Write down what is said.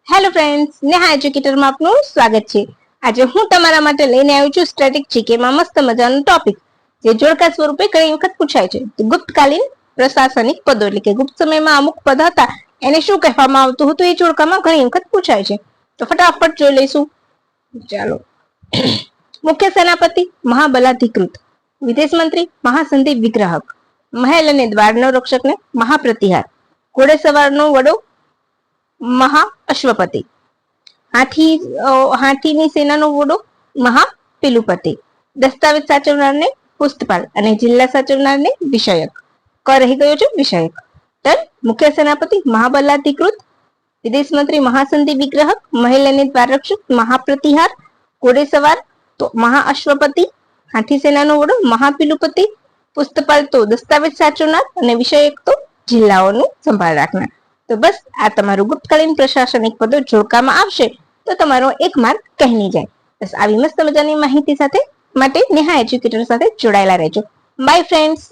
Hello friends, Neha એજ્યુકેટરમાં આપનું સ્વાગત છે. આજે હું તમારા માટે લઈને આવી છું સ્ટેટિક જીકેમાં મસ્ત મજાનો ટોપિક જે જોડકા સ્વરૂપે ઘણી વખત પૂછાય છે. ગુપ્તકાલીન પ્રશાસનિક પદો એટલે કે ગુપ્ત સમયમાં અમુક પદ હતા એને શું કહેવામાં આવતું હતું એ જોડકામાં ઘણી વખત પૂછાય છે. તો ફટાફટ જોઈ લઈશું. ચાલો. મુખ્ય સેનાપતિ મહાબલાધિકૃત, વિદેશ મંત્રી મહાસંધિ વિગ્રહક, મહેલ અને દ્વારનો રક્ષકને મહાપ્રતિહાર, ઘોડેસવારનો વડો મહા અશ્વપતિ, હાથીની સેનાનો વડો મહાપિલુપતિ, દસ્તાવેજ સાચવનારને પુસ્તપાલ અને જિલ્લા સાચવનારને વિષયક. ક રહી ગયો છે વિષયક. ડન. મુખ્ય સેનાપતિ મહાબલાધિકૃત, વિદેશ મંત્રી મહાસંધિ વિગ્રહક, મહેલ અને દ્વારરક્ષક મહાપ્રતિહાર, ઘોડેસવાર તો મહાઅશ્વપતિ, હાથી સેનાનો વડો મહાપિલુપતિ, પુસ્તપાલ તો દસ્તાવેજ સાચવનાર અને વિષયક તો જિલ્લાઓનું સંભાળ રાખનાર. તો બસ આ તમારું ગુપ્તકાલીન પ્રશાસનિક પદો જોડકામાં આવશે તો તમારો 1 માર્ક કહેની જાય. બસ આવી મસ્ત મજાની માહિતી સાથે માટે નેહા એજ્યુકેટર સાથે જોડાયેલા રહેજો. By friends.